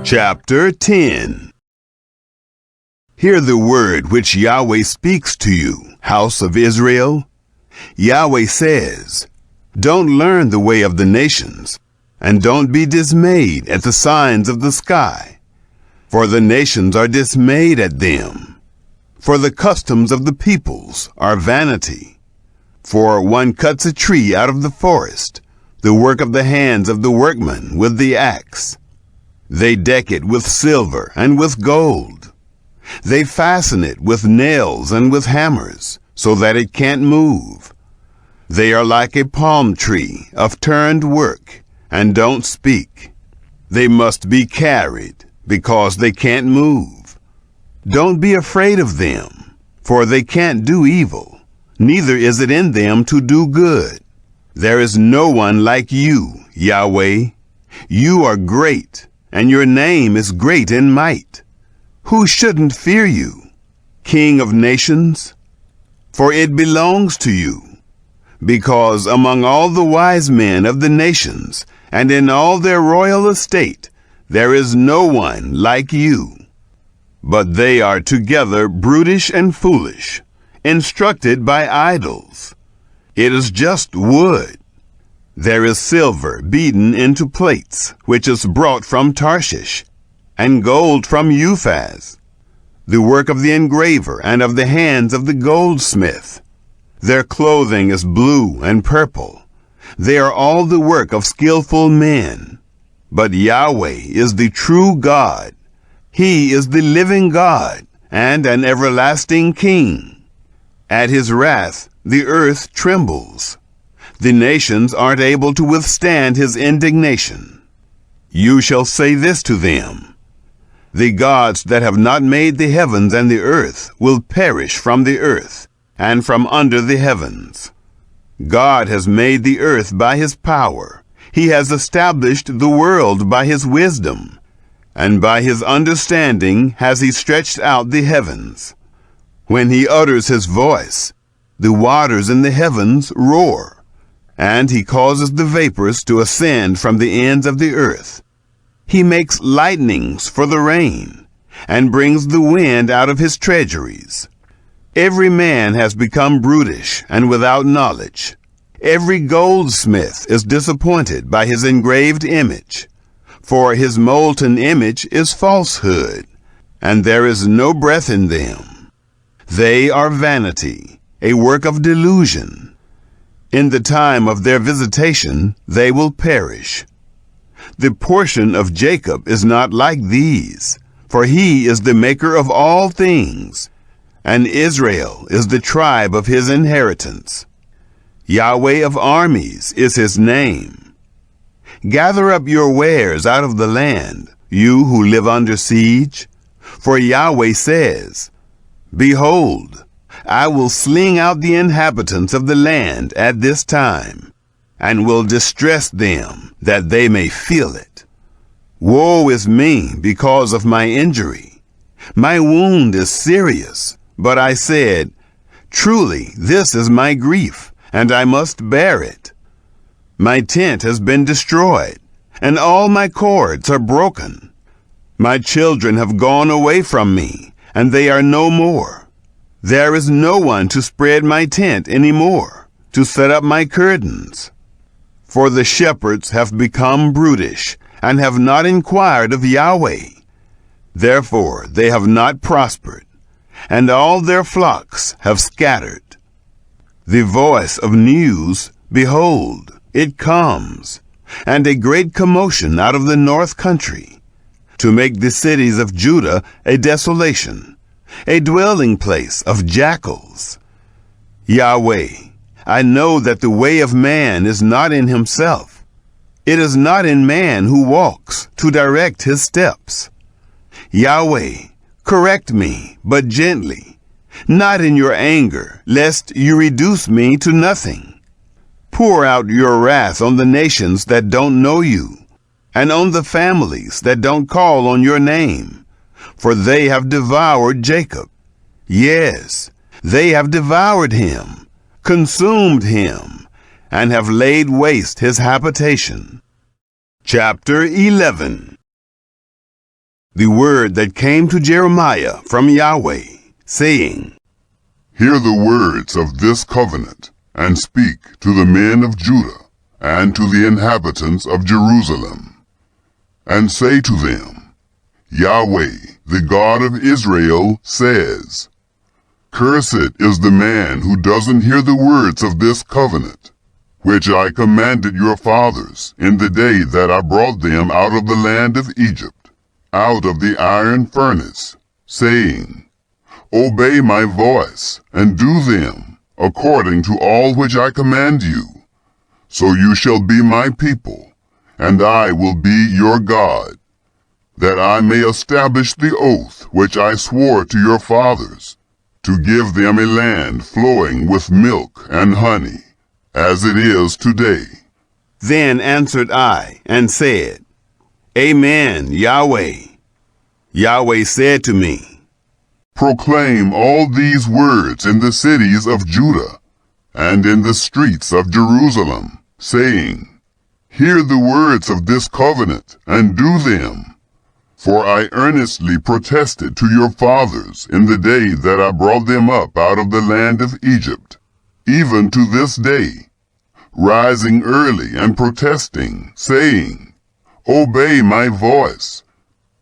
Chapter 10. Hear the word which Yahweh speaks to you, house of Israel. Yahweh says, don't learn the way of the nations, and don't be dismayed at the signs of the sky. For the nations are dismayed at them. For the customs of the peoples are vanity. For one cuts a tree out of the forest, the work of the hands of the workman with the axe. They deck it with silver and with gold. They fasten it with nails and with hammers, so that it can't move. They are like a palm tree of turned work, and don't speak. They must be carried, because they can't move. Don't be afraid of them, for they can't do evil, neither is it in them to do good. There is no one like you, Yahweh. You are great, and your name is great in might. Who shouldn't fear you, King of nations? For it belongs to you. Because among all the wise men of the nations, and in all their royal estate, there is no one like you. But they are together brutish and foolish, instructed by idols. It is just wood. There is silver beaten into plates, which is brought from Tarshish, and gold from Uphaz, the work of the engraver and of the hands of the goldsmith. Their clothing is blue and purple. They are all the work of skillful men. But Yahweh is the true God. He is the living God and an everlasting King. At his wrath, the earth trembles. The nations aren't able to withstand his indignation. You shall say this to them: the gods that have not made the heavens and the earth will perish from the earth and from under the heavens. God has made the earth by his power. He has established the world by his wisdom, and by his understanding has he stretched out the heavens. When he utters his voice, the waters in the heavens roar, and he causes the vapors to ascend from the ends of the earth. He makes lightnings for the rain, and brings the wind out of his treasuries. Every man has become brutish and without knowledge. Every goldsmith is disappointed by his engraved image. For his molten image is falsehood, and there is no breath in them. They are vanity, a work of delusion. In the time of their visitation, they will perish. The portion of Jacob is not like these, for he is the maker of all things, and Israel is the tribe of his inheritance. Yahweh of armies is his name. Gather up your wares out of the land, you who live under siege. For Yahweh says, behold, I will sling out the inhabitants of the land at this time, and will distress them, that they may feel it. Woe is me because of my injury. My wound is serious, but I said, truly this is my grief, and I must bear it. My tent has been destroyed, and all my cords are broken. My children have gone away from me, and they are no more. There is no one to spread my tent any more, to set up my curtains. For the shepherds have become brutish, and have not inquired of Yahweh. Therefore they have not prospered, and all their flocks have scattered. The voice of news, behold, it comes, and a great commotion out of the north country, to make the cities of Judah a desolation, a dwelling place of jackals. Yahweh, I know that the way of man is not in himself. It is not in man who walks to direct his steps. Yahweh, correct me, but gently, not in your anger, lest you reduce me to nothing. Pour out your wrath on the nations that don't know you, and on the families that don't call on your name, for they have devoured Jacob. Yes, they have devoured him, consumed him, and have laid waste his habitation. Chapter 11. the word that came to Jeremiah from Yahweh, saying, Hear the words of this covenant, and speak to the men of Judah and to the inhabitants of Jerusalem, and say to them, Yahweh, the God of Israel, says, Cursed is the man who doesn't hear the words of this covenant, which I commanded your fathers in the day that I brought them out of the land of Egypt, out of the iron furnace, saying, Obey my voice, and do them, according to all which I command you. So you shall be my people, and I will be your God, that I may establish the oath which I swore to your fathers, to give them a land flowing with milk and honey, as it is today. Then answered I, and said, Amen, Yahweh. Yahweh said to me, Proclaim all these words in the cities of Judah, and in the streets of Jerusalem, saying, Hear the words of this covenant, and do them. For I earnestly protested to your fathers in the day that I brought them up out of the land of Egypt, even to this day, rising early and protesting, saying, Obey my voice.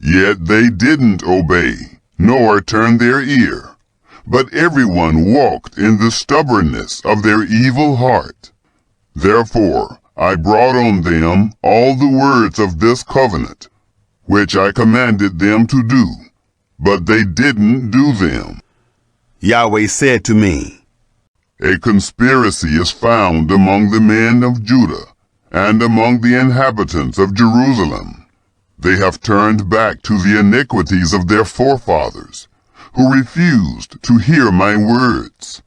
Yet they didn't obey, nor turn their ear, but everyone walked in the stubbornness of their evil heart. Therefore I brought on them all the words of this covenant, which I commanded them to do, but they didn't do them. Yahweh said to me, A conspiracy is found among the men of Judah and among the inhabitants of Jerusalem. They have turned back to the iniquities of their forefathers, who refused to hear my words.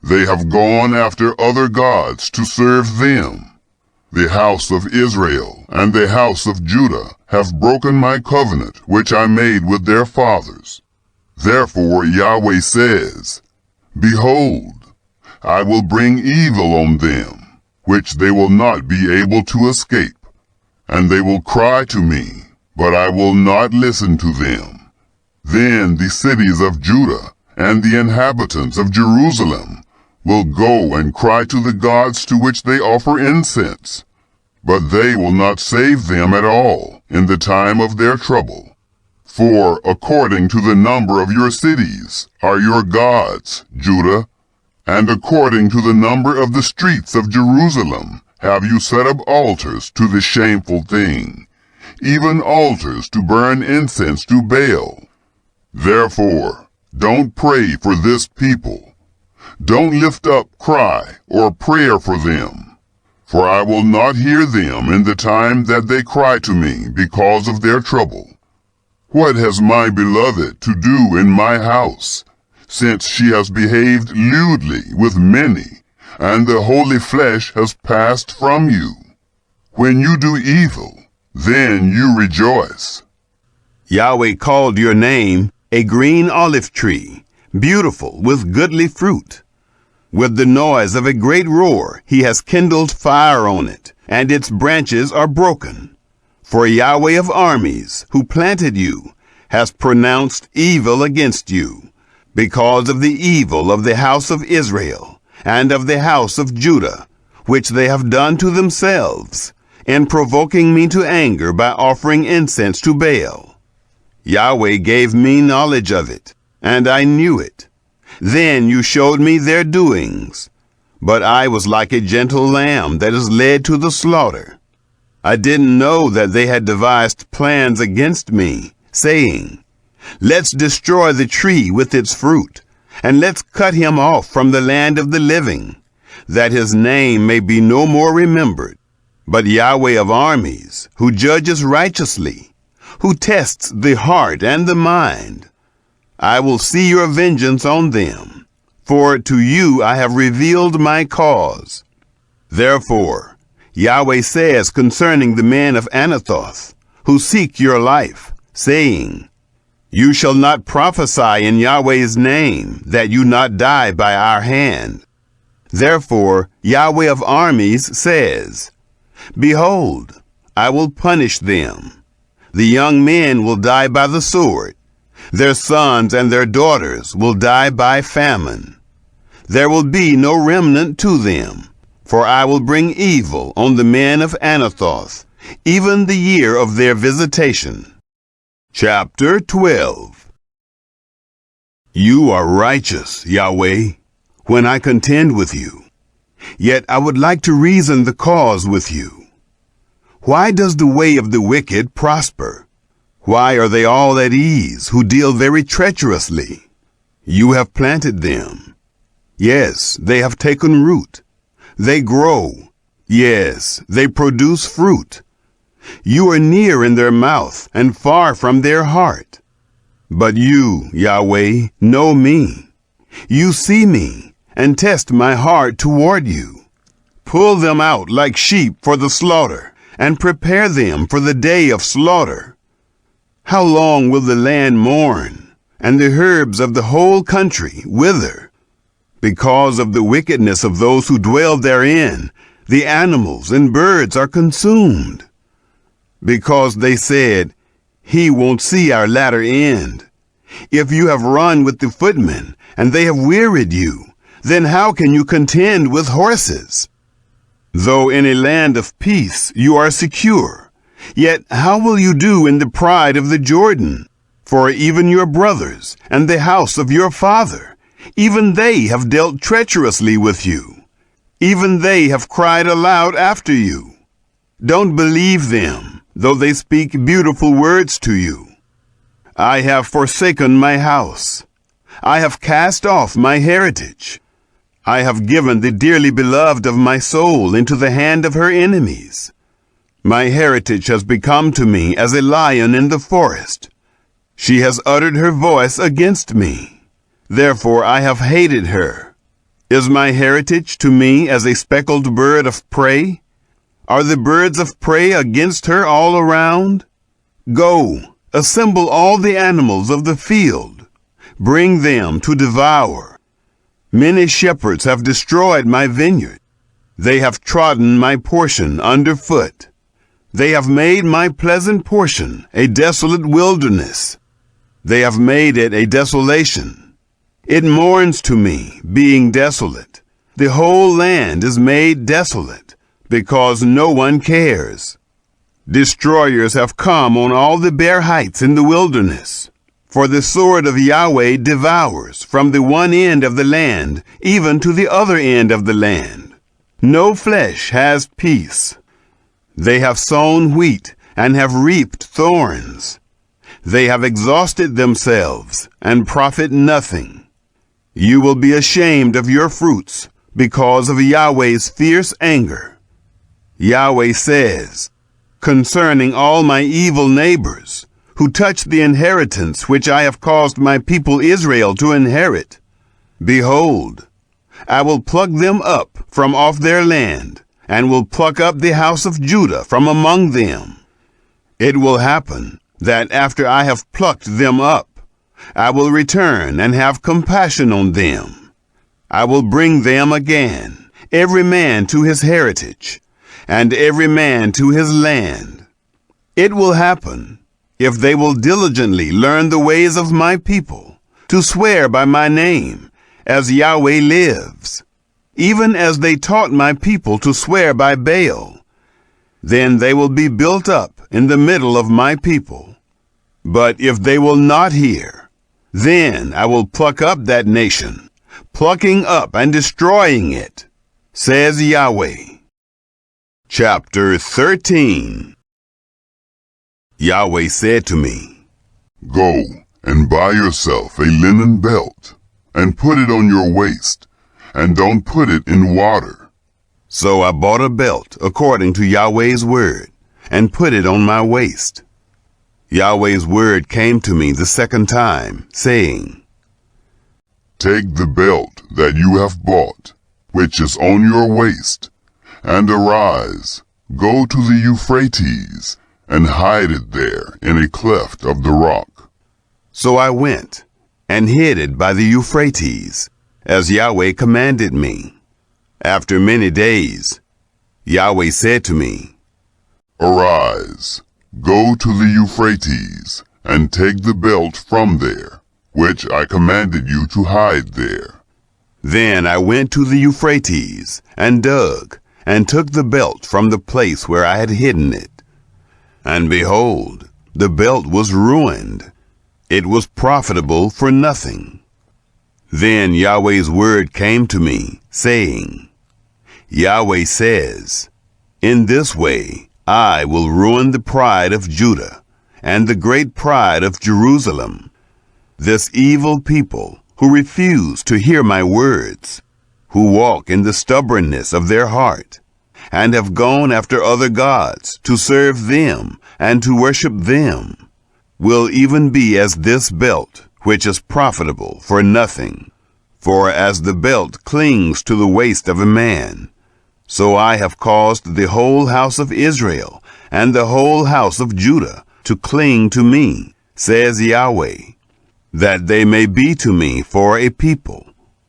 They have gone after other gods to serve them. The house of Israel and the house of Judah have broken my covenant which I made with their fathers. Therefore Yahweh says, Behold, I will bring evil on them, which they will not be able to escape, and they will cry to me, but I will not listen to them. Then the cities of Judah and the inhabitants of Jerusalem will go and cry to the gods to which they offer incense, but they will not save them at all in the time of their trouble. For according to the number of your cities are your gods, Judah, and according to the number of the streets of Jerusalem have you set up altars to the shameful thing, even altars to burn incense to Baal. Therefore, don't pray for this people. Don't lift up cry or prayer for them, for I will not hear them in the time that they cry to me because of their trouble. What has my beloved to do in my house, since she has behaved lewdly with many, and the holy flesh has passed from you? When you do evil, then you rejoice. Yahweh called your name a green olive tree, beautiful with goodly fruit. With the noise of a great roar he has kindled fire on it, and its branches are broken. For Yahweh of armies, who planted you, has pronounced evil against you, because of the evil of the house of Israel and of the house of Judah, which they have done to themselves, in provoking me to anger by offering incense to Baal. Yahweh gave me knowledge of it, and I knew it. Then you showed me their doings, but I was like a gentle lamb that is led to the slaughter. I didn't know that they had devised plans against me, saying, Let's destroy the tree with its fruit, and let's cut him off from the land of the living, that his name may be no more remembered. But Yahweh of armies, who judges righteously, who tests the heart and the mind, I will see your vengeance on them, for to you I have revealed my cause. Therefore, Yahweh says concerning the men of Anathoth, who seek your life, saying, You shall not prophesy in Yahweh's name, that you not die by our hand. Therefore, Yahweh of armies says, Behold, I will punish them. The young men will die by the sword. Their sons and their daughters will die by famine. There will be no remnant to them, for I will bring evil on the men of Anathoth, even the year of their visitation. Chapter 12. You are righteous, Yahweh, when I contend with you. Yet I would like to reason the cause with you. Why does the way of the wicked prosper? Why are they all at ease who deal very treacherously? You have planted them. Yes, they have taken root. They grow. Yes, they produce fruit. You are near in their mouth and far from their heart. But you, Yahweh, know me. You see me and test my heart toward you. Pull them out like sheep for the slaughter, and prepare them for the day of slaughter. How long will the land mourn, and the herbs of the whole country wither? Because of the wickedness of those who dwell therein, the animals and birds are consumed. Because they said, he won't see our latter end. If you have run with the footmen, and they have wearied you, then how can you contend with horses? Though in a land of peace you are secure, yet how will you do in the pride of the Jordan? For even your brothers and the house of your father, even they have dealt treacherously with you. Even they have cried aloud after you. Don't believe them, though they speak beautiful words to you. I have forsaken my house. I have cast off my heritage. I have given the dearly beloved of my soul into the hand of her enemies. My heritage has become to me as a lion in the forest. She has uttered her voice against me. Therefore I have hated her. Is my heritage to me as a speckled bird of prey? Are the birds of prey against her all around? Go, assemble all the animals of the field. Bring them to devour. Many shepherds have destroyed my vineyard. They have trodden my portion underfoot. They have made my pleasant portion a desolate wilderness. They have made it a desolation. It mourns to me, being desolate. The whole land is made desolate, because no one cares. Destroyers have come on all the bare heights in the wilderness. For the sword of Yahweh devours from the one end of the land even to the other end of the land. No flesh has peace. They have sown wheat and have reaped thorns. They have exhausted themselves and profit nothing. You will be ashamed of your fruits because of Yahweh's fierce anger. Yahweh says, concerning all my evil neighbors, who touch the inheritance which I have caused my people Israel to inherit. Behold, I will pluck them up from off their land, and will pluck up the house of Judah from among them. It will happen that after I have plucked them up, I will return and have compassion on them. I will bring them again, every man to his heritage, and every man to his land. It will happen, if they will diligently learn the ways of my people, to swear by my name, as Yahweh lives, even as they taught my people to swear by Baal, then they will be built up in the middle of my people. But if they will not hear, then I will pluck up that nation, plucking up and destroying it, says Yahweh. Chapter 13. Yahweh said to me, Go and buy yourself a linen belt, and put it on your waist, and don't put it in water. So I bought a belt according to Yahweh's word, and put it on my waist. Yahweh's word came to me the second time, saying, Take the belt that you have bought, which is on your waist, and arise, go to the Euphrates, and hide it there in a cleft of the rock. So I went, and hid it by the Euphrates, as Yahweh commanded me. After many days, Yahweh said to me, Arise, Go to the Euphrates, and take the belt from there, which I commanded you to hide there. Then I went to the Euphrates, and dug, and took the belt from the place where I had hidden it. And behold, the belt was ruined. It was profitable for nothing. Then Yahweh's word came to me, saying, Yahweh says, In this way I will ruin the pride of Judah, and the great pride of Jerusalem, this evil people who refuse to hear my words, who walk in the stubbornness of their heart, and have gone after other gods to serve them and to worship them, will even be as this belt, which is profitable for nothing. For as the belt clings to the waist of a man, so I have caused the whole house of Israel and the whole house of Judah to cling to me, says Yahweh, that they may be to me for a people,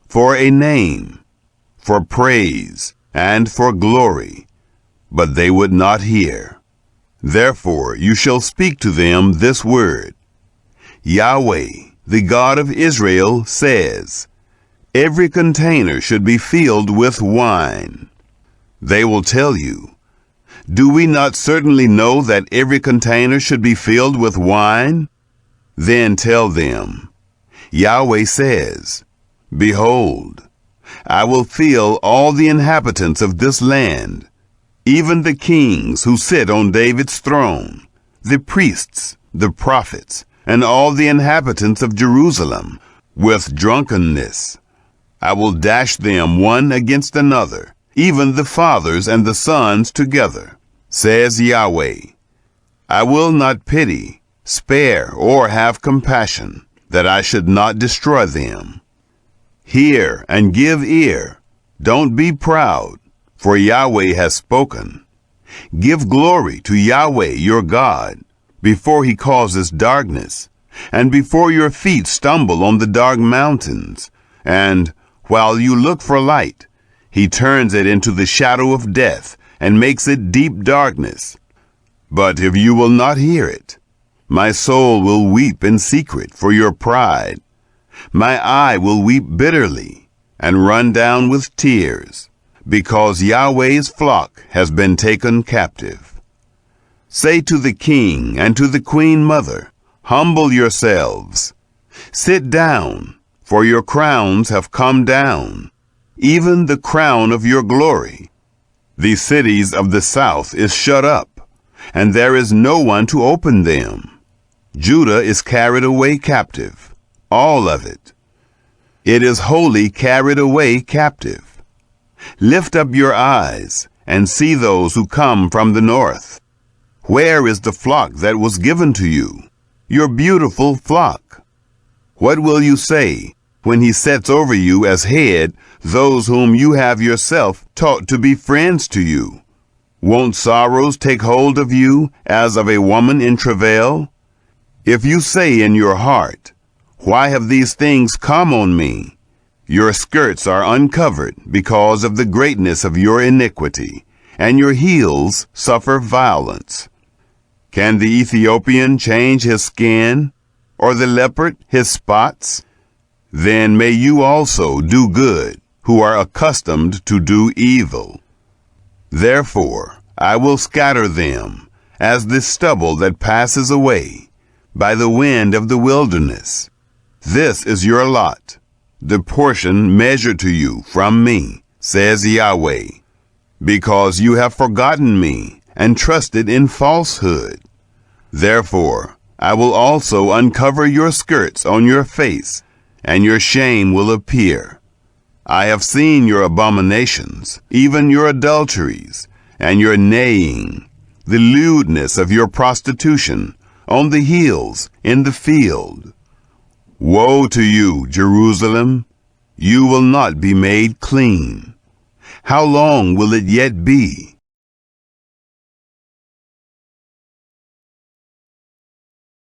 for a name, for praise, and for glory. But they would not hear. Therefore you shall speak to them this word. Yahweh, the God of Israel, says, Every container should be filled with wine. They will tell you, Do we not certainly know that every container should be filled with wine? Then tell them, Yahweh says, Behold, I will fill all the inhabitants of this land, even the kings who sit on David's throne, the priests, the prophets, and all the inhabitants of Jerusalem, with drunkenness. I will dash them one against another, even the fathers and the sons together, says Yahweh. I will not pity, spare, or have compassion, that I should not destroy them. Hear and give ear. Don't be proud, for Yahweh has spoken. Give glory to Yahweh your God, before he causes darkness, and before your feet stumble on the dark mountains, and, while you look for light, he turns it into the shadow of death, and makes it deep darkness. But if you will not hear it, my soul will weep in secret for your pride. My eye will weep bitterly, and run down with tears, because Yahweh's flock has been taken captive. Say to the king and to the queen mother, Humble yourselves. Sit down, for your crowns have come down, even the crown of your glory. The cities of the south is shut up, and there is no one to open them. Judah is carried away captive, all of it. It is wholly carried away captive. Lift up your eyes and see those who come from the north. Where is the flock that was given to you, your beautiful flock? What will you say when he sets over you as head those whom you have yourself taught to be friends to you? Won't sorrows take hold of you as of a woman in travail? If you say in your heart, Why have these things come on me? Your skirts are uncovered because of the greatness of your iniquity, and your heels suffer violence. Can the Ethiopian change his skin, or the leopard his spots? Then may you also do good, who are accustomed to do evil. Therefore I will scatter them, as the stubble that passes away, by the wind of the wilderness. This is your lot, the portion measured to you from me, says Yahweh, because you have forgotten me and trusted in falsehood. Therefore I will also uncover your skirts on your face, and your shame will appear. I have seen your abominations, even your adulteries, and your neighing, the lewdness of your prostitution, on the hills, in the field. Woe to you, Jerusalem! You will not be made clean. How long will it yet be